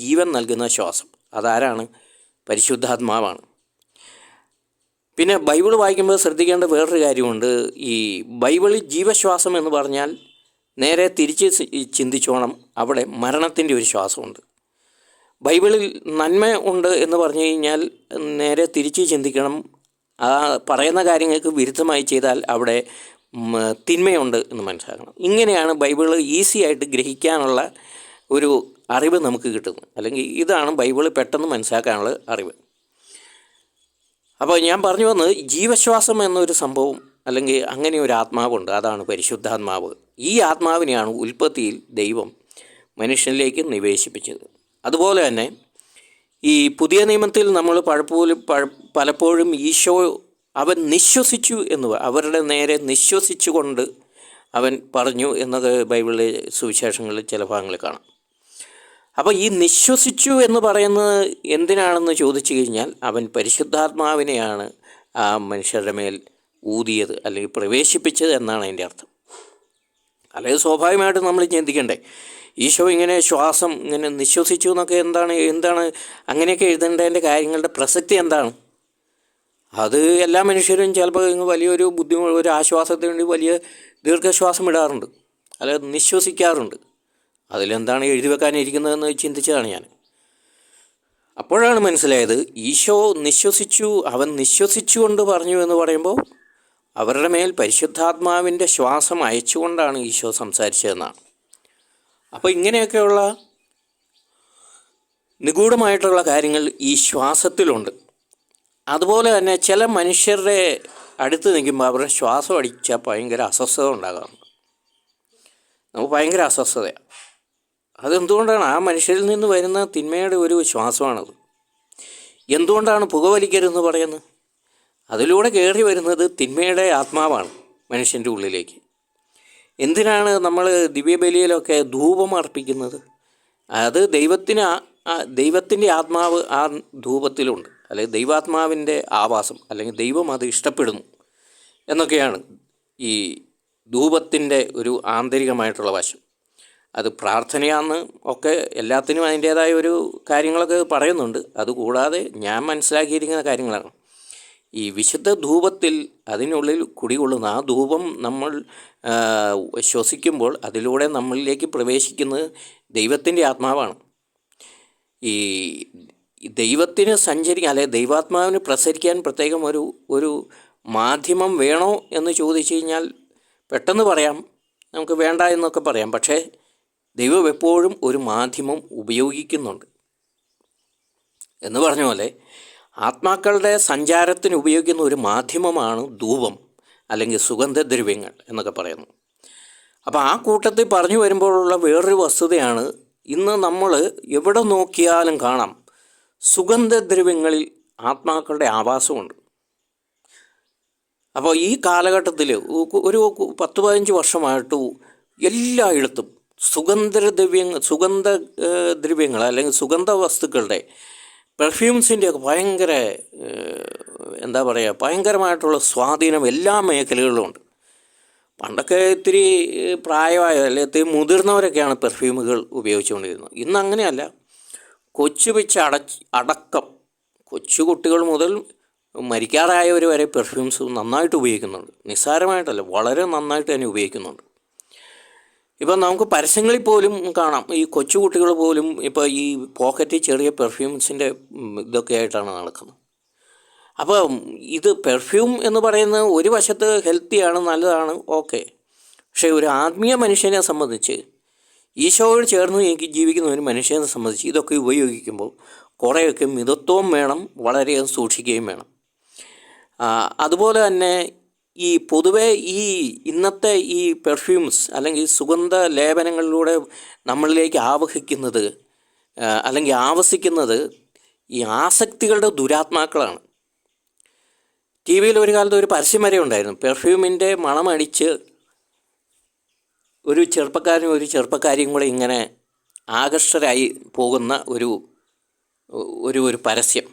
ജീവൻ നൽകുന്ന ശ്വാസം. അതാരാണ്? പരിശുദ്ധാത്മാവാണ്. പിന്നെ ബൈബിൾ വായിക്കുമ്പോൾ ശ്രദ്ധിക്കേണ്ട വേറൊരു കാര്യമുണ്ട്. ഈ ബൈബിളിൽ ജീവശ്വാസം എന്ന് പറഞ്ഞാൽ നേരെ തിരിച്ച് ചിന്തിച്ചോണം, അവിടെ മരണത്തിൻ്റെ ഒരു ശ്വാസമുണ്ട്. ബൈബിളിൽ നന്മ ഉണ്ട് എന്ന് പറഞ്ഞു കഴിഞ്ഞാൽ നേരെ തിരിച്ച് ചിന്തിക്കണം, ആ പറയുന്ന കാര്യങ്ങൾക്ക് വിരുദ്ധമായി ചെയ്താൽ അവിടെ തിന്മയുണ്ട് എന്ന് മനസ്സിലാക്കണം. ഇങ്ങനെയാണ് ബൈബിൾ ഈസി ആയിട്ട് ഗ്രഹിക്കാനുള്ള ഒരു അറിവ് നമുക്ക് കിട്ടുന്നത്. അല്ലെങ്കിൽ ഇതാണ് ബൈബിൾ പെട്ടെന്ന് മനസ്സിലാക്കാനുള്ള അറിവ്. അപ്പോൾ ഞാൻ പറഞ്ഞു വന്നത്, ജീവശ്വാസം എന്നൊരു സംഭവം അല്ലെങ്കിൽ അങ്ങനെ ഒരു ആത്മാവുണ്ട്, അതാണ് പരിശുദ്ധാത്മാവ്. ഈ ആത്മാവിനെയാണ് ഉൽപ്പത്തിയിൽ ദൈവം മനുഷ്യനിലേക്ക് നിവേശിപ്പിച്ചത്. അതുപോലെ തന്നെ ഈ പുതിയ നിയമത്തിൽ നമ്മൾ പലപ്പോഴും ഈശോ അവൻ നിശ്വസിച്ചു എന്ന് അവരുടെ നേരെ നിശ്വസിച്ചുകൊണ്ട് അവൻ പറഞ്ഞു എന്നത് ബൈബിളിലെ സുവിശേഷങ്ങളിൽ ചില ഭാഗങ്ങളിൽ കാണാം. അപ്പോൾ ഈ നിശ്വസിച്ചു എന്ന് പറയുന്നത് എന്തിനാണെന്ന് ചോദിച്ചു കഴിഞ്ഞാൽ, അവൻ പരിശുദ്ധാത്മാവിനെയാണ് ആ മനുഷ്യരുടെ മേൽ ഊതിയത് അല്ലെങ്കിൽ പ്രവേശിപ്പിച്ചത് എന്നാണ് അതിൻ്റെ അർത്ഥം. അല്ലെങ്കിൽ സ്വാഭാവികമായിട്ടും നമ്മൾ ചിന്തിക്കണ്ടേ, ഈശോ ഇങ്ങനെ ശ്വാസം ഇങ്ങനെ നിശ്വസിച്ചു എന്നൊക്കെ എന്താണ് അങ്ങനെയൊക്കെ എഴുതേണ്ടതിൻ്റെ കാര്യങ്ങളുടെ പ്രസക്തി എന്താണ്? അത് എല്ലാ മനുഷ്യരും ചിലപ്പോൾ വലിയൊരു ഒരു ആശ്വാസത്തിന് വേണ്ടി വലിയ ദീർഘശ്വാസം ഇടാറുണ്ട്, അല്ലാതെ നിശ്വസിക്കാറുണ്ട്. അതിലെന്താണ് എഴുതി വെക്കാനിരിക്കുന്നതെന്ന് ചിന്തിച്ചതാണ് ഞാൻ. അപ്പോഴാണ് മനസ്സിലായത്, ഈശോ നിശ്വസിച്ചു, അവൻ നിശ്വസിച്ചുകൊണ്ട് പറഞ്ഞു എന്ന് പറയുമ്പോൾ അവരുടെ മേൽ പരിശുദ്ധാത്മാവിൻ്റെ ശ്വാസം അയച്ചുകൊണ്ടാണ് ഈശോ സംസാരിച്ചതെന്നാണ്. അപ്പോൾ ഇങ്ങനെയൊക്കെയുള്ള നിഗൂഢമായിട്ടുള്ള കാര്യങ്ങൾ ഈ ശ്വാസത്തിലുണ്ട്. അതുപോലെ തന്നെ ചില മനുഷ്യരുടെ അടുത്ത് നിൽക്കുമ്പോൾ അവരുടെ ശ്വാസം അടിച്ചാൽ ഭയങ്കര അസ്വസ്ഥത ഉണ്ടാകാറുണ്ട്. നമുക്ക് ഭയങ്കര അസ്വസ്ഥതയാണ്. അതെന്തുകൊണ്ടാണ്? ആ മനുഷ്യരിൽ നിന്ന് വരുന്ന തിന്മയുടെ ഒരു ശ്വാസമാണത്. എന്തുകൊണ്ടാണ് പുകവലിക്കരുതെന്ന് പറയുന്നത്? അതിലൂടെ കയറി വരുന്നത് തിന്മയുടെ ആത്മാവാണ് മനുഷ്യൻ്റെ ഉള്ളിലേക്ക്. എന്തിനാണ് നമ്മൾ ദിവ്യബലിയിലൊക്കെ ധൂപം അർപ്പിക്കുന്നത്? അത് ദൈവത്തിൻ്റെ ആത്മാവ് ആ ധൂപത്തിലുണ്ട്, അല്ലെങ്കിൽ ദൈവാത്മാവിൻ്റെ ആവാസം, അല്ലെങ്കിൽ ദൈവം അത് ഇഷ്ടപ്പെടുന്നു എന്നൊക്കെയാണ് ഈ ധൂപത്തിൻ്റെ ഒരു ആന്തരികമായിട്ടുള്ള വശം. അത് പ്രാർത്ഥനയാണെന്ന് ഒക്കെ എല്ലാത്തിനും അതിൻ്റേതായ ഒരു കാര്യങ്ങളൊക്കെ പറയുന്നുണ്ട്. അതുകൂടാതെ ഞാൻ മനസ്സിലാക്കിയിരിക്കുന്ന കാര്യങ്ങളാണ് ഈ വിശുദ്ധ ധൂപത്തിൽ അതിനുള്ളിൽ കുടികൊള്ളുന്ന ആ ധൂപം നമ്മൾ ശ്വസിക്കുമ്പോൾ അതിലൂടെ നമ്മളിലേക്ക് പ്രവേശിക്കുന്നത് ദൈവത്തിൻ്റെ ആത്മാവാണ്. ഈ ദൈവത്തിന് അല്ലെ ദൈവാത്മാവിന് പ്രസരിക്കാൻ പ്രത്യേകം ഒരു മാധ്യമം വേണോ എന്ന് ചോദിച്ചു കഴിഞ്ഞാൽ പെട്ടെന്ന് പറയാം, നമുക്ക് വേണ്ട എന്നൊക്കെ പറയാം. പക്ഷേ ദൈവം എപ്പോഴും ഒരു മാധ്യമം ഉപയോഗിക്കുന്നുണ്ട്. എന്ന് പറഞ്ഞ പോലെ ആത്മാക്കളുടെ സഞ്ചാരത്തിന് ഉപയോഗിക്കുന്ന ഒരു മാധ്യമമാണ് ധൂപം അല്ലെങ്കിൽ സുഗന്ധദ്രവ്യങ്ങൾ എന്നൊക്കെ പറയുന്നു. അപ്പോൾ ആ കൂട്ടത്തിൽ പറഞ്ഞു വരുമ്പോഴുള്ള വേറൊരു വസ്തുതയാണ്, ഇന്ന് നമ്മൾ എവിടെ നോക്കിയാലും കാണാം സുഗന്ധദ്രവ്യങ്ങളിൽ ആത്മാക്കളുടെ ആവാസമുണ്ട്. അപ്പോൾ ഈ കാലഘട്ടത്തിൽ ഒരു 10-15 വർഷമായിട്ട് എല്ലായിടത്തും സുഗന്ധദ്രവ്യങ്ങൾ അല്ലെങ്കിൽ സുഗന്ധ വസ്തുക്കളുടെ പെർഫ്യൂംസിൻ്റെയൊക്കെ ഭയങ്കരമായിട്ടുള്ള സ്വാധീനം എല്ലാ മേഖലകളിലും ഉണ്ട്. പണ്ടൊക്കെ ഇത്തിരി പ്രായമായ അല്ലെങ്കിൽ ഇത്തിരി മുതിർന്നവരൊക്കെയാണ് പെർഫ്യൂമുകൾ ഉപയോഗിച്ചുകൊണ്ടിരുന്നത്. ഇന്ന് അങ്ങനെയല്ല. അടക്കം കൊച്ചു കുട്ടികൾ മുതൽ മരിക്കാറായവർ വരെ പെർഫ്യൂംസ് നന്നായിട്ട് ഉപയോഗിക്കുന്നുണ്ട്. നിസ്സാരമായിട്ടല്ല, വളരെ നന്നായിട്ട് തന്നെ ഉപയോഗിക്കുന്നുണ്ട്. ഇപ്പം നമുക്ക് പരസ്യങ്ങളിൽ പോലും കാണാം, ഈ കൊച്ചു കുട്ടികൾ പോലും ഇപ്പോൾ ഈ പോക്കറ്റിൽ ചെറിയ പെർഫ്യൂംസിൻ്റെ ഇതൊക്കെ ആയിട്ടാണ് നടക്കുന്നത്. അപ്പോൾ ഇത് പെർഫ്യൂം എന്ന് പറയുന്നത് ഒരു വശത്ത് ഹെൽത്തിയാണ്, നല്ലതാണ്, ഓക്കെ. പക്ഷേ ഒരു ആത്മീയ മനുഷ്യനെ സംബന്ധിച്ച്, ഈശോയോട് ചേർന്ന് ജീവിക്കുന്ന ഒരു മനുഷ്യനെ സംബന്ധിച്ച് ഇതൊക്കെ ഉപയോഗിക്കുമ്പോൾ കുറേയൊക്കെ മിതത്വം വേണം, വളരെയധികം സൂക്ഷിക്കുകയും വേണം. അതുപോലെ തന്നെ ഈ പൊതുവെ ഇന്നത്തെ ഈ പെർഫ്യൂംസ് അല്ലെങ്കിൽ സുഗന്ധ ലേപനങ്ങളിലൂടെ നമ്മളിലേക്ക് ആവസിക്കുന്നത് ഈ ആസക്തികളുടെ ദുരാത്മാക്കളാണ്. ടി വിയിൽ ഒരു കാലത്ത് ഒരു പരസ്യം വരെ ഉണ്ടായിരുന്നു. പെർഫ്യൂമിൻ്റെ മണമടിച്ച് ഒരു ചെറുപ്പക്കാരനും ഒരു ചെറുപ്പക്കാരിയും കൂടെ ഇങ്ങനെ ആകർഷകരായി പോകുന്ന ഒരു പരസ്യം.